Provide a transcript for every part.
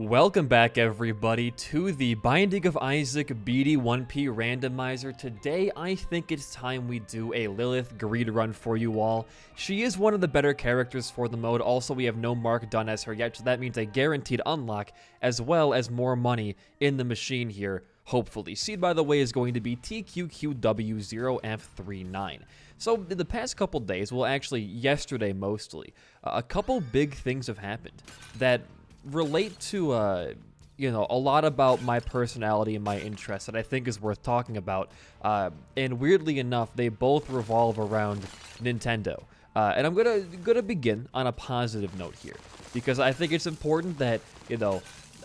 Welcome back, everybody, to the Binding of Isaac BD1P randomizer. Today, I think it's time we do a Lilith greed run for you all. She is one of the better characters for the mode. Also, we have no mark done as her yet, so that means a guaranteed unlock, as well as more money in the machine here, hopefully. Seed, by the way, is going to be TQQW0F39. So, in the past couple days, well, actually, yesterday mostly, a couple big things have happened that relate to, a lot about my personality and my interests that I think is worth talking about. And weirdly enough, they both revolve around Nintendo. And I'm gonna begin on a positive note here, because I think it's important that,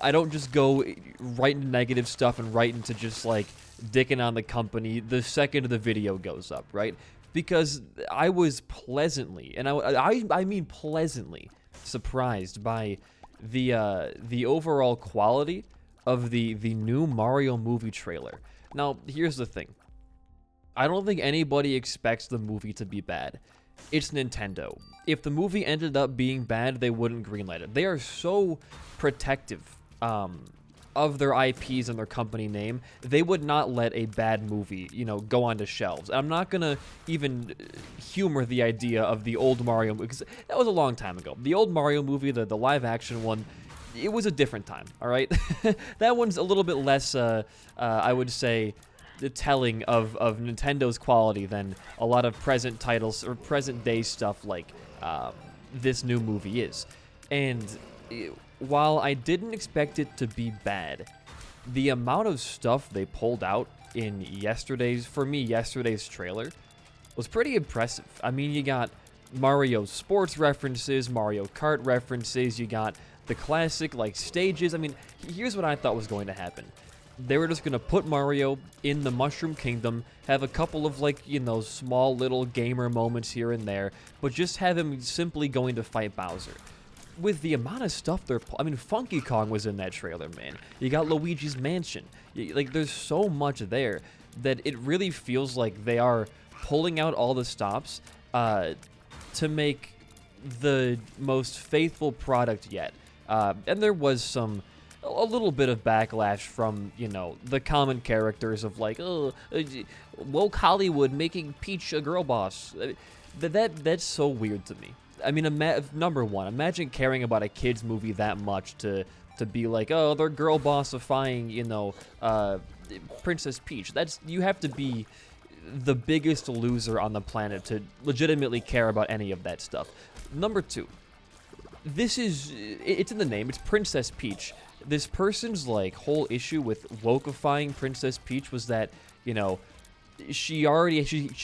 I don't just go right into negative stuff and right into just, like, dicking on the company the second the video goes up, right? Because I was pleasantly, and I mean pleasantly, surprised by the overall quality of the new Mario movie trailer. Now, here's the thing. I don't think anybody expects the movie to be bad. It's Nintendo. If the movie ended up being bad, they wouldn't greenlight it. They are so protective of their IPs and their company name. They would not let a bad movie, go onto shelves. I'm not gonna even humor the idea of the old Mario movie, because that was a long time ago. The old Mario movie, the live action one, it was a different time, all right? That one's a little bit less, I would say, telling of Nintendo's quality than a lot of present titles or present day stuff like this new movie is. And while I didn't expect it to be bad, the amount of stuff they pulled out in yesterday's trailer was pretty impressive. I mean, you got Mario sports references, Mario Kart references, you got the classic, like, stages. I mean, here's what I thought was going to happen. They were just going to put Mario in the Mushroom Kingdom, have a couple of, like, small little gamer moments here and there, but just have him simply going to fight Bowser. With the amount of stuff Funky Kong was in that trailer, man. You got Luigi's Mansion. There's so much there that it really feels like they are pulling out all the stops to make the most faithful product yet. And there was a little bit of backlash from, the common characters of, like, woke Hollywood making Peach a girl boss. That's so weird to me. I mean, number one, imagine caring about a kid's movie that much to be like, oh, they're girl bossifying, Princess Peach. You have to be the biggest loser on the planet to legitimately care about any of that stuff. Number two, it's in the name, it's Princess Peach. This person's, like, whole issue with wokeifying Princess Peach was that, she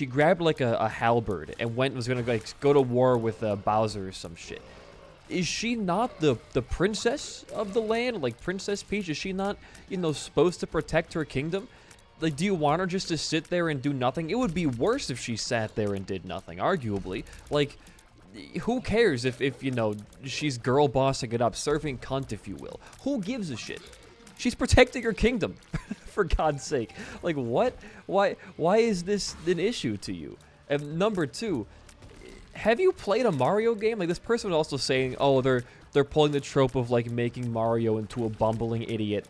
grabbed, like, a halberd and was gonna, like, go to war with Bowser or some shit. Is she not the princess of the land, like Princess Peach? Is she not, supposed to protect her kingdom? Like, do you want her just to sit there and do nothing? It would be worse if she sat there and did nothing, arguably. Like, who cares if she's girl bossing it up, serving cunt, if you will? Who gives a shit? She's protecting her kingdom, for God's sake. Like, what? Why is this an issue to you? And number two, have you played a Mario game? Like, this person was also saying, oh, they're pulling the trope of, like, making Mario into a bumbling idiot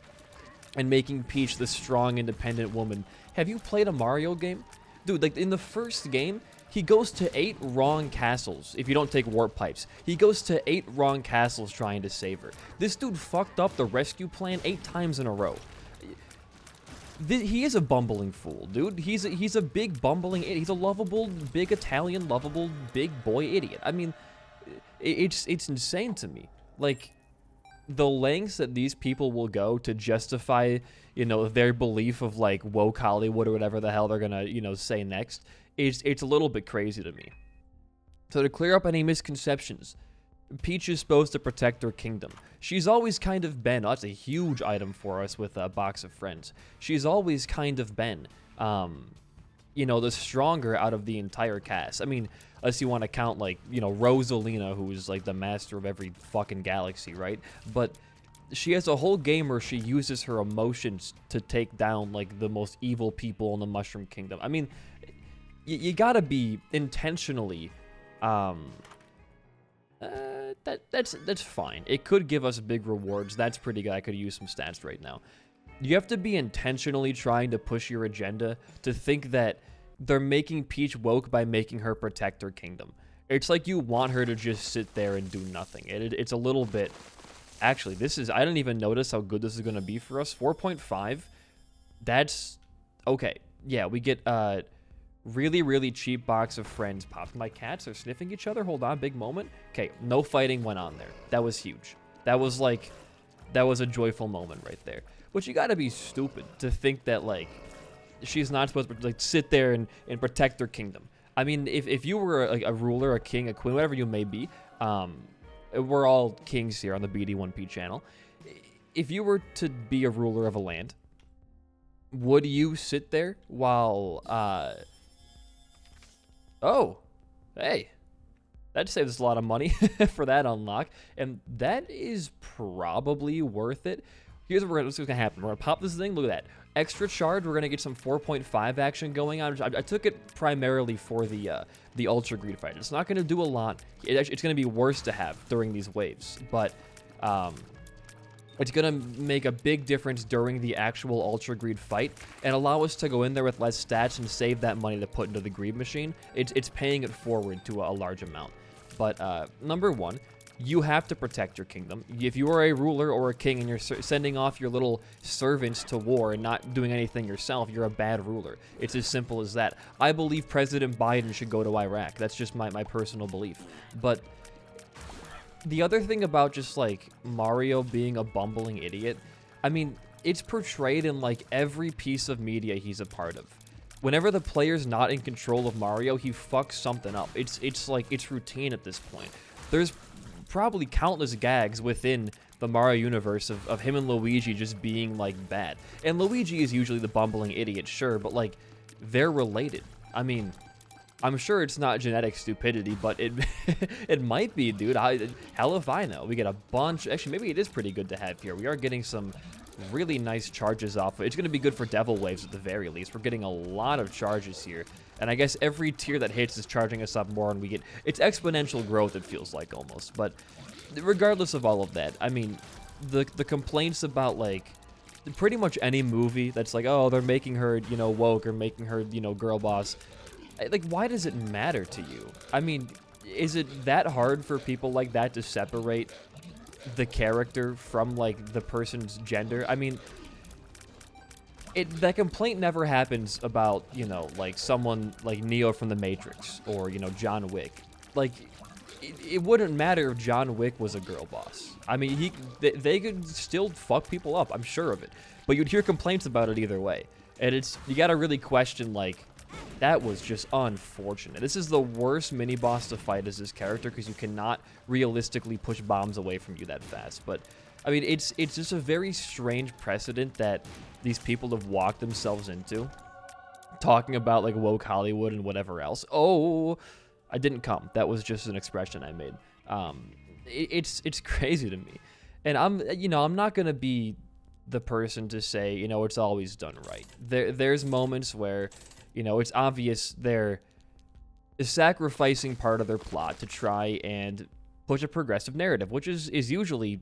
and making Peach the strong, independent woman. Have you played a Mario game? Dude, like, in the first game, he goes to 8 wrong castles, if you don't take warp pipes. He goes to 8 wrong castles trying to save her. This dude fucked up the rescue plan 8 times in a row. He is a bumbling fool, dude. He's a big bumbling idiot. He's a lovable, big Italian, lovable, big boy idiot. I mean, it's insane to me. Like, the lengths that these people will go to justify, their belief of, like, woke Hollywood or whatever the hell they're gonna, say next. It's a little bit crazy to me. So to clear up any misconceptions, Peach is supposed to protect her kingdom. She's always kind of been, that's a huge item for us with a box of friends. She's always kind of been, the stronger out of the entire cast. I mean, unless you want to count, like, Rosalina, who is, like, the master of every fucking galaxy, right? But she has a whole game where she uses her emotions to take down, like, the most evil people in the Mushroom Kingdom. I mean, you gotta be intentionally that's fine. It could give us big rewards. That's pretty good. I could use some stats right now. You have to be intentionally trying to push your agenda to think that they're making Peach woke by making her protect her kingdom. It's like you want her to just sit there and do nothing. It's a little bit... Actually, this is... I didn't even notice how good this is going to be for us. 4.5. That's... Okay. Yeah, we get a really, really cheap box of friends popped. My cats are sniffing each other. Hold on, big moment. Okay, no fighting went on there. That was huge. That was a joyful moment right there. But you gotta be stupid to think that, like, she's not supposed to, like, sit there and protect her kingdom. I mean, if you were a ruler, a king, a queen, whatever you may be, we're all kings here on the BD1P channel. If you were to be a ruler of a land, would you sit there while, oh, hey, that saves us a lot of money for that unlock, and that is probably worth it. Here's what's going to happen. We're going to pop this thing. Look at that. Extra charge. We're going to get some 4.5 action going on. I took it primarily for the Ultra Greed fight. It's not going to do a lot. It's going to be worse to have during these waves, but it's going to make a big difference during the actual Ultra Greed fight and allow us to go in there with less stats and save that money to put into the Greed machine. It's paying it forward to a large amount. But number one, you have to protect your kingdom. If you are a ruler or a king and you're sending off your little servants to war and not doing anything yourself, you're a bad ruler. It's as simple as that. I believe President Biden should go to Iraq. That's just my personal belief. But the other thing about just, like, Mario being a bumbling idiot, I mean, it's portrayed in, like, every piece of media he's a part of. Whenever the player's not in control of Mario, he fucks something up. It's like, it's routine at this point. There's probably countless gags within the Mario universe of him and Luigi just being, like, bad. And Luigi is usually the bumbling idiot, sure, but, like, they're related. I mean, I'm sure it's not genetic stupidity, but it it might be, dude. Hell if I know. We get a bunch. Actually, maybe it is pretty good to have here. We are getting some really nice charges off. It's going to be good for Devil Waves at the very least. We're getting a lot of charges here. And I guess every tier that hits is charging us up more, and we get... It's exponential growth, it feels like, almost. But regardless of all of that, I mean, the complaints about, like, pretty much any movie that's like, oh, they're making her, you know, woke or making her, you know, girl boss. Like, why does it matter to you? I mean, is it that hard for people like that to separate the character from, like, the person's gender? I mean... that complaint never happens about, you know, like, someone like Neo from The Matrix or, you know, John Wick. Like, it wouldn't matter if John Wick was a girl boss. I mean, they could still fuck people up, I'm sure of it. But you'd hear complaints about it either way. And you gotta really question, like, that was just unfortunate. This is the worst mini-boss to fight as this character because you cannot realistically push bombs away from you that fast. But, I mean, it's just a very strange precedent that these people have walked themselves into, talking about, like, woke Hollywood and whatever else. Oh, I didn't come. That was just an expression I made. It's crazy to me. And I'm not going to be the person to say, you know, it's always done right. There's moments where, you know, it's obvious they're sacrificing part of their plot to try and push a progressive narrative, which is usually,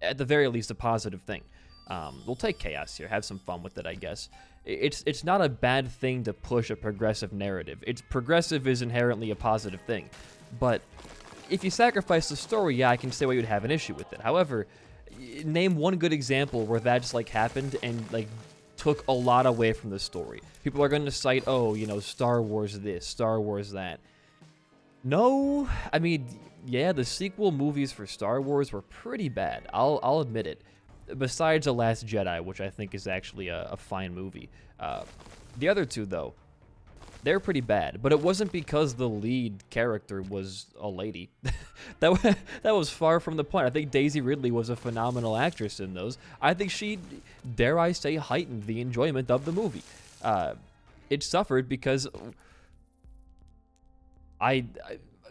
at the very least, a positive thing. We'll take chaos here, have some fun with it, I guess. It's not a bad thing to push a progressive narrative. Progressive is inherently a positive thing. But if you sacrifice the story, yeah, I can say why you'd have an issue with it. However, name one good example where that just, like, happened and, like, took a lot away from the story. People are going to cite, oh, you know, Star Wars this, Star Wars that. No, I mean, yeah, the sequel movies for Star Wars were pretty bad. I'll admit it. Besides The Last Jedi, which I think is actually a fine movie. The other two, though, they're pretty bad. But it wasn't because the lead character was a lady. that was far from the point. I think Daisy Ridley was a phenomenal actress in those. I think she, dare I say, heightened the enjoyment of the movie. It suffered because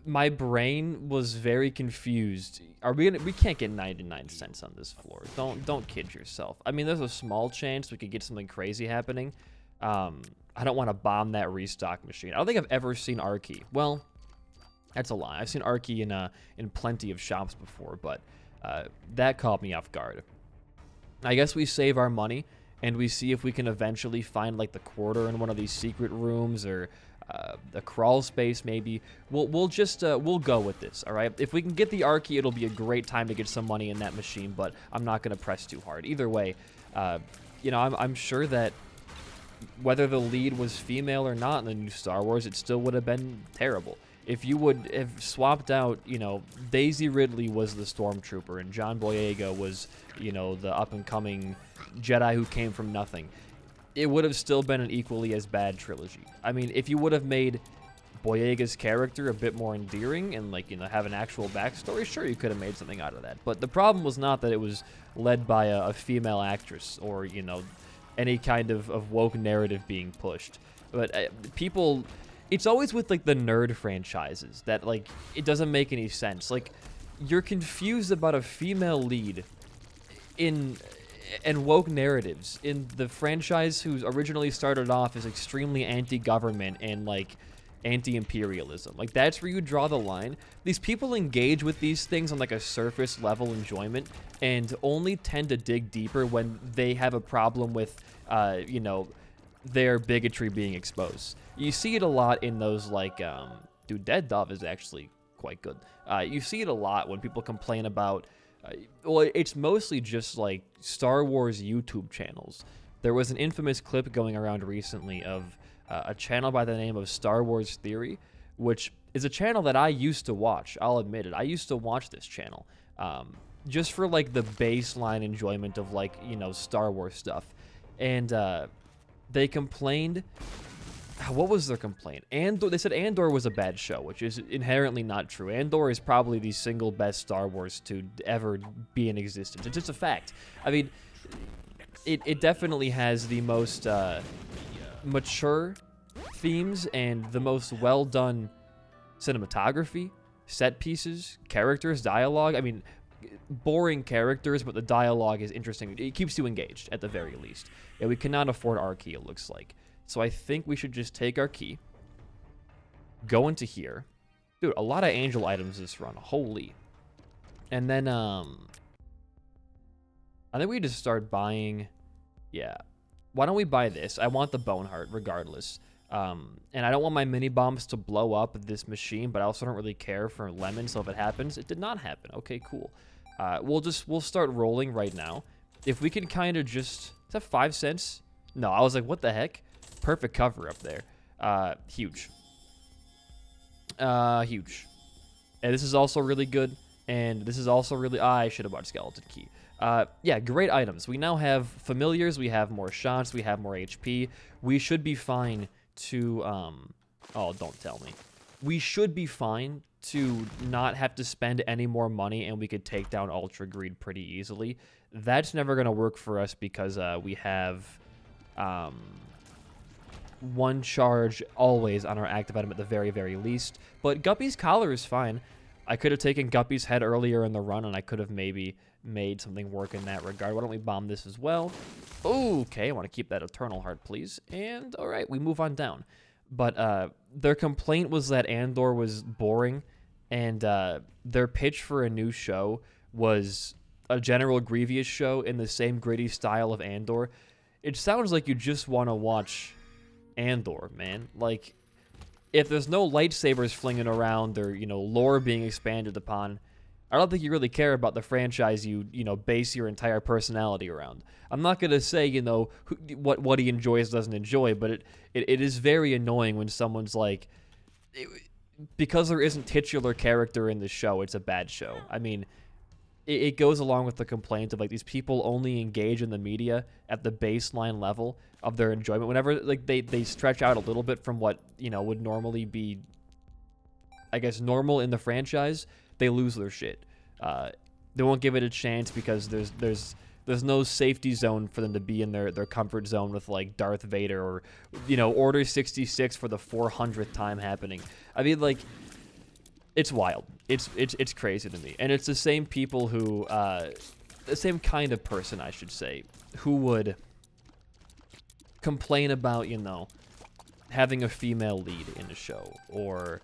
my brain was very confused. We can't get 99 cents on this floor. Don't kid yourself. I mean, there's a small chance we could get something crazy happening. I don't want to bomb that restock machine. I don't think I've ever seen Arky. Well, That's a lie. I've seen Arky in plenty of shops before, but that caught me off guard. I guess we save our money and we see if we can eventually find like the quarter in one of these secret rooms or the crawl space maybe. We'll just we'll go with this, all right? If we can get the Arky, it'll be a great time to get some money in that machine, but I'm not gonna press too hard. Either way, you know, I'm sure that whether the lead was female or not in the new Star Wars, it still would have been terrible. If you would have swapped out, you know, Daisy Ridley was the Stormtrooper and John Boyega was, you know, the up-and-coming Jedi who came from nothing, it would have still been an equally as bad trilogy. I mean, if you would have made Boyega's character a bit more endearing and, like, you know, have an actual backstory, sure, you could have made something out of that. But the problem was not that it was led by a female actress or, you know, any kind of woke narrative being pushed. But people... It's always with, like, the nerd franchises that, like, it doesn't make any sense. Like, you're confused about a female lead and woke narratives in the franchise who originally started off as extremely anti-government and, like, anti-imperialism. Like, that's where you draw the line. These people engage with these things on, like, a surface level enjoyment and only tend to dig deeper when they have a problem with, you know, their bigotry being exposed. You see it a lot in those, like, dude, Dead Dove is actually quite good. You see it a lot when people complain about, well, it's mostly just, like, Star Wars YouTube channels. There was an infamous clip going around recently of a channel by the name of Star Wars Theory, which is a channel that I used to watch. I'll admit it. I used to watch this channel just for, like, the baseline enjoyment of, like, you know, Star Wars stuff. And, they complained. What was their complaint? Andor. They said Andor was a bad show, which is inherently not true. Andor is probably the single best Star Wars to ever be in existence. It's just a fact. I mean, it definitely has the most mature themes and the most well-done cinematography, set pieces, characters, dialogue. I mean, boring characters, but the dialogue is interesting. It keeps you engaged, at the very least. And we cannot afford our key, it looks like. So I think we should just take our key, go into here. Dude, a lot of angel items this run. Holy. And then, I think we just start buying... Yeah. Why don't we buy this? I want the Bone Heart, regardless. And I don't want my mini bombs to blow up this machine, but I also don't really care for Lemon, so if it happens, it did not happen. Okay, cool. We'll start rolling right now. If we can kind of just... Is that 5 cents? No, I was like, what the heck? Perfect cover up there. Huge. Huge. And this is also really good. And this is also really... I should have bought Skeleton Key. Yeah, great items. We now have familiars. We have more shots. We have more HP. We should be fine to... Oh, don't tell me. We should be fine to not have to spend any more money, and we could take down Ultra Greed pretty easily. That's never going to work for us because we have one charge always on our active item at the very, very least. But Guppy's Collar is fine. I could have taken Guppy's head earlier in the run, and I could have maybe made something work in that regard. Why don't we bomb this as well? Okay, I want to keep that Eternal Heart, please. And, all right, we move on down. But their complaint was that Andor was boring, and their pitch for a new show was a General Grievous show in the same gritty style of Andor. It sounds like you just want to watch Andor, man. Like, if there's no lightsabers flinging around or, you know, lore being expanded upon, I don't think you really care about the franchise you know, base your entire personality around. I'm not going to say, you know, what he enjoys, doesn't enjoy, but it is very annoying when someone's like, because there isn't titular character in the show, it's a bad show. I mean, it goes along with the complaint of, like, these people only engage in the media at the baseline level of their enjoyment. Whenever, like, they stretch out a little bit from what, you know, would normally be, I guess, normal in the franchise, they lose their shit. They won't give it a chance because there's no safety zone for them to be in their comfort zone with, like, Darth Vader or, you know, Order 66 for the 400th time happening. I mean, like, it's wild. It's crazy to me. And it's the same people who, the same kind of person, I should say, who would complain about, you know, having a female lead in a show or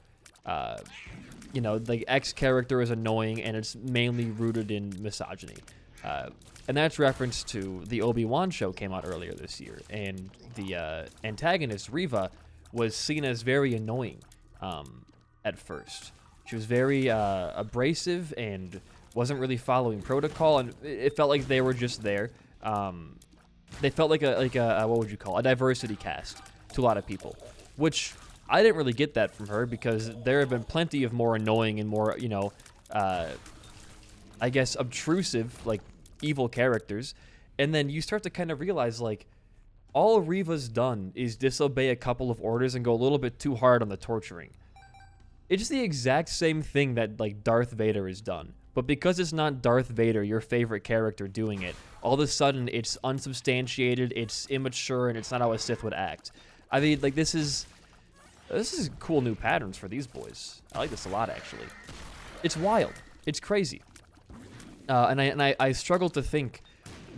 You know, the X character is annoying, and it's mainly rooted in misogyny. And that's reference to the Obi-Wan show came out earlier this year, and the antagonist, Reva, was seen as very annoying at first. She was very abrasive and wasn't really following protocol, and it felt like they were just there. They felt like a what would you call it? A diversity cast to a lot of people, which I didn't really get that from her, because there have been plenty of more annoying and more, you know, I guess obtrusive, like, evil characters. And then you start to kind of realize, like, all Reva's done is disobey a couple of orders and go a little bit too hard on the torturing. It's the exact same thing that, like, Darth Vader has done. But because it's not Darth Vader, your favorite character, doing it, all of a sudden it's unsubstantiated, it's immature, and it's not how a Sith would act. I mean, like, this is cool new patterns for these boys. I like this a lot, actually. It's wild. It's crazy. And I struggle to think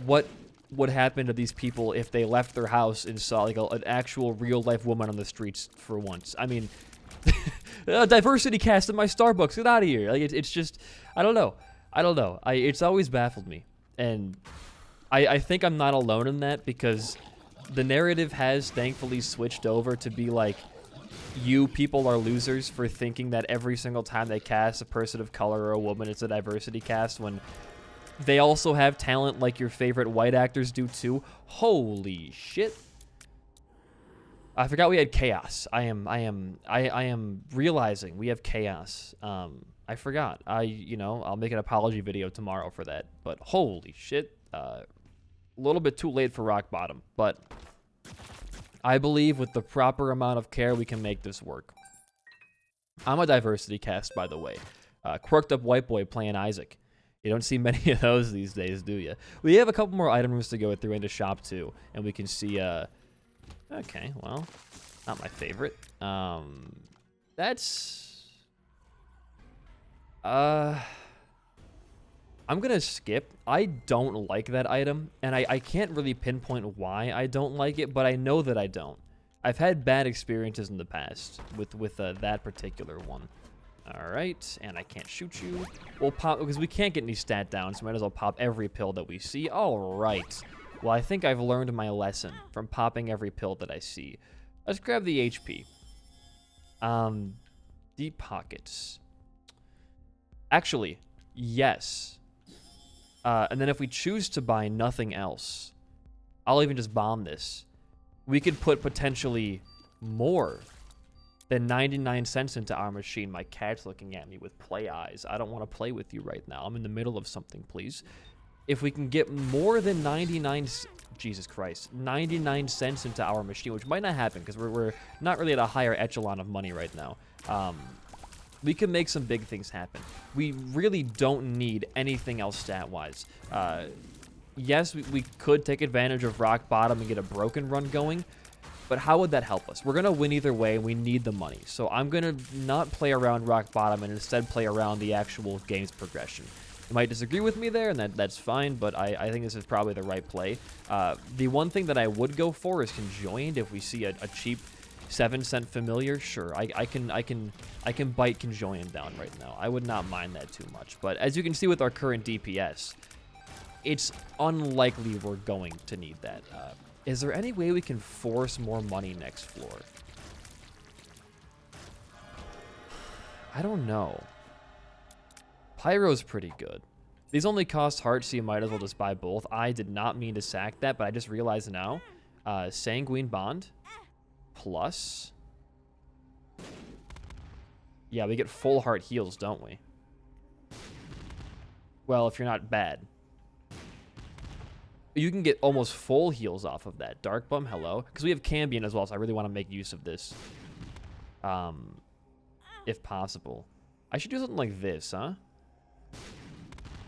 what would happen to these people if they left their house and saw, like, an actual real-life woman on the streets for once. I mean, a diversity cast in my Starbucks. Get out of here. Like, it's just, I don't know. It's always baffled me. And I think I'm not alone in that, because the narrative has thankfully switched over to be like, you people are losers for thinking that every single time they cast a person of color or a woman, it's a diversity cast, when they also have talent like your favorite white actors do too. Holy shit. I forgot we had chaos. I am realizing we have chaos. I forgot. You know, I'll make an apology video tomorrow for that. But holy shit. A little bit too late for rock bottom, but I believe with the proper amount of care, we can make this work. I'm a diversity cast, by the way. Quirked up white boy playing Isaac. You don't see many of those these days, do you? We have a couple more item rooms to go through into shop too, and we can see. Okay, well, not my favorite. That's. I'm gonna skip. I don't like that item, and I can't really pinpoint why I don't like it, but I know that I don't. I've had bad experiences in the past with that particular one. All right, and I can't shoot you. We'll pop, because we can't get any stat down, so might as well pop every pill that we see. All right. Well, I think I've learned my lesson from popping every pill that I see. Let's grab the HP. Deep pockets. Actually, yes. And then if we choose to buy nothing else, I'll even just bomb this. We could put potentially more than 99 cents into our machine. My cat's looking at me with play eyes. I don't want to play with you right now. I'm in the middle of something, please. If we can get more than 99 cents into our machine, which might not happen because we're not really at a higher echelon of money right now. We can make some big things happen. We really don't need anything else stat-wise. Yes, we could take advantage of rock bottom and get a broken run going, but how would that help us? We're going to win either way, and we need the money. So I'm going to not play around rock bottom and instead play around the actual game's progression. You might disagree with me there, and that's fine, but I think this is probably the right play. The one thing that I would go for is conjoined. If we see a cheap 7-cent familiar, sure, I can bite conjoined down right now. I would not mind that too much. But as you can see with our current DPS, it's unlikely we're going to need that. Is there any way we can force more money next floor? I don't know. Pyro's pretty good. These only cost hearts, so you might as well just buy both. I did not mean to sack that, but I just realized now. Sanguine Bond. Plus. Yeah, we get full heart heals, don't we? Well, if you're not bad. You can get almost full heals off of that. Dark Bum, hello. Because we have Cambion as well, so I really want to make use of this. If possible. I should do something like this, huh?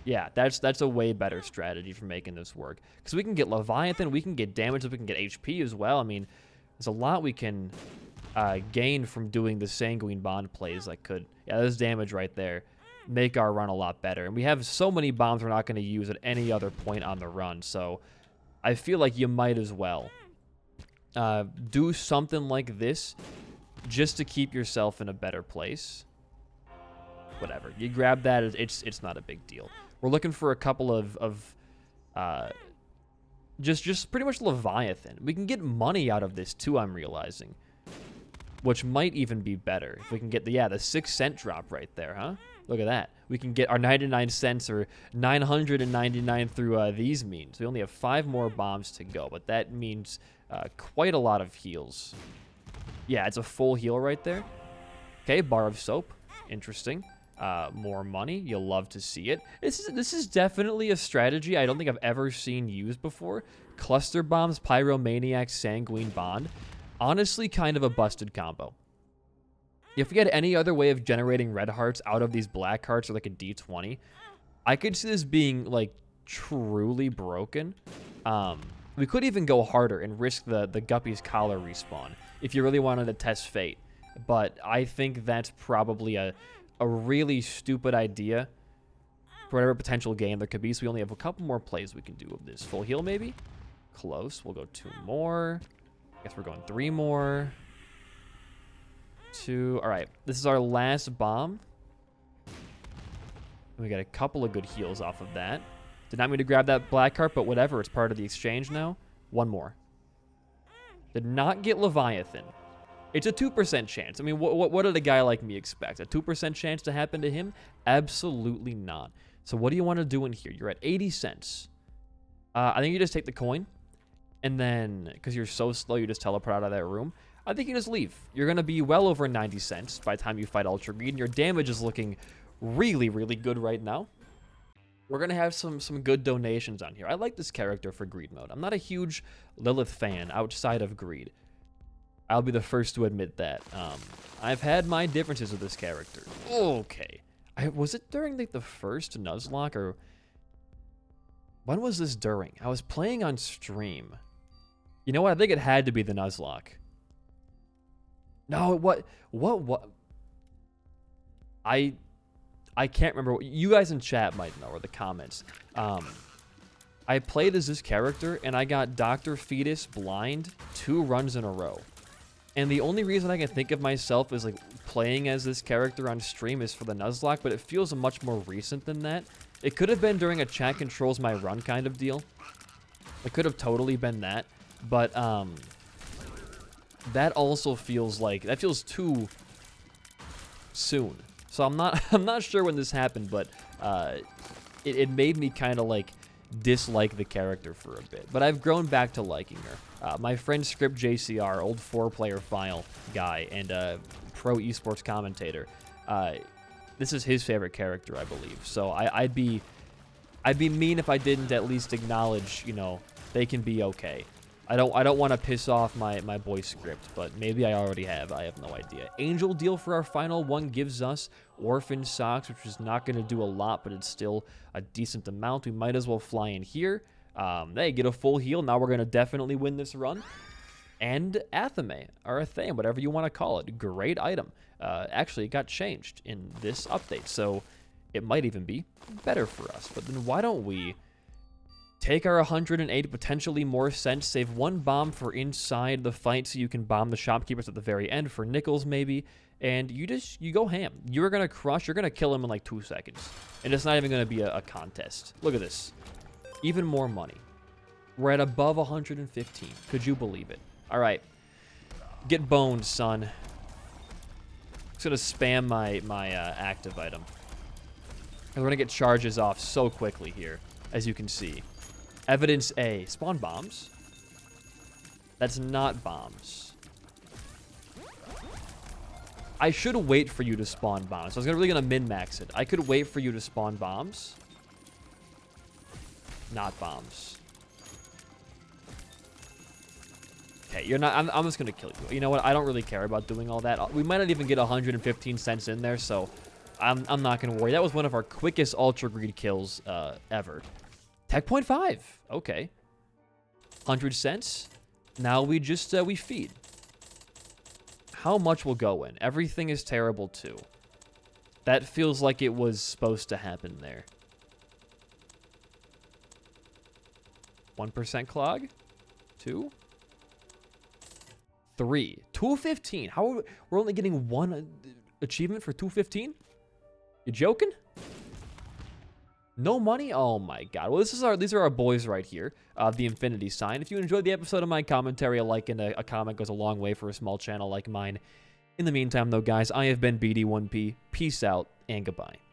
Yeah, that's a way better strategy for making this work. Because we can get Leviathan, we can get damage, we can get HP as well. I mean, there's a lot we can gain from doing the Sanguine Bond plays that could, yeah, there's damage right there, make our run a lot better. And we have so many bombs we're not going to use at any other point on the run, so I feel like you might as well do something like this just to keep yourself in a better place. whatever. You grab that, it's not a big deal. We're looking for a couple of just pretty much Leviathan. We can get money out of this too, I'm realizing, which might even be better if we can get the 6 cent drop right there, huh? Look at that. We can get our 99 cents or 999 through these means. We only have 5 more bombs to go, but that means quite a lot of heals. Yeah, it's a full heal right there. Okay, bar of soap. Interesting. More money. You'll love to see it. This is definitely a strategy I don't think I've ever seen used before. Cluster bombs, pyromaniac, sanguine bond. Honestly, kind of a busted combo. If we had any other way of generating red hearts out of these black hearts or like a D20, I could see this being like truly broken. We could even go harder and risk the Guppy's collar respawn if you really wanted to test fate. But I think that's probably a really stupid idea for whatever potential game there could be. So we only have a couple more plays we can do of this. Full heal maybe? Close. We'll go 2 more. I guess we're going 3 more. 2. All right. This is our last bomb. We got a couple of good heals off of that. Did not mean to grab that black heart, but whatever. It's part of the exchange now. 1 more. Did not get Leviathan. It's a 2% chance. I mean, what did a guy like me expect? A 2% chance to happen to him? Absolutely not. So what do you want to do in here? You're at 80 cents. I think you just take the coin. And then, because you're so slow, you just teleport out of that room. I think you just leave. You're going to be well over 90 cents by the time you fight Ultra Greed. And your damage is looking really, really good right now. We're going to have some good donations on here. I like this character for Greed mode. I'm not a huge Lilith fan outside of Greed. I'll be the first to admit that. I've had my differences with this character. Okay. Was it during the first Nuzlocke or... When was this during? I was playing on stream. You know what? I think it had to be the Nuzlocke. No, what? I can't remember. You guys in chat might know, or the comments. I played as this character, and I got Dr. Fetus blind 2 runs in a row. And the only reason I can think of myself as like playing as this character on stream is for the Nuzlocke, but it feels much more recent than that. It could have been during a chat controls my run kind of deal. It could have totally been that. But that also feels like, that feels too soon. So I'm not sure when this happened, but it made me kind of like dislike the character for a bit. But I've grown back to liking her. My friend Script JCR, old 4-player file guy and pro esports commentator, this is his favorite character, I believe. So I'd be mean if I didn't at least acknowledge, you know, they can be okay. I don't want to piss off my boy Script, but maybe I already have. I have no idea. Angel deal for our final one gives us Orphan Socks, which is not going to do a lot, but it's still a decent amount. We might as well fly in here. Hey, get a full heal. Now we're going to definitely win this run. And Athame, or Athame, whatever you want to call it. Great item. Actually, it got changed in this update, so it might even be better for us. But then why don't we take our 108 potentially more cents, save 1 bomb for inside the fight so you can bomb the shopkeepers at the very end for nickels maybe, and you go ham. You're going to crush, you're going to kill him in like 2 seconds. And it's not even going to be a contest. Look at this. Even more money. We're at above 115. Could you believe it? All right. Get boned, son. Just going to spam my active item. And we're going to get charges off so quickly here, as you can see. Evidence A. Spawn bombs. That's not bombs. I should wait for you to spawn bombs. I was really going to min-max it. I could wait for you to spawn bombs. Not bombs. Okay, you're not... I'm just going to kill you. You know what? I don't really care about doing all that. We might not even get 115 cents in there, so I'm not going to worry. That was one of our quickest Ultra Greed kills ever. Tech point 5. Okay. 100 cents. Now we just, we feed. How much will go in? Everything is terrible too. That feels like it was supposed to happen there. 1% clog. 2. 3. 215. How we're only getting 1 achievement for 215? You joking? No money? Oh my god. Well, these are our boys right here. The infinity sign. If you enjoyed the episode of my commentary, a like and a comment goes a long way for a small channel like mine. In the meantime, though, guys, I have been BD1P. Peace out and goodbye.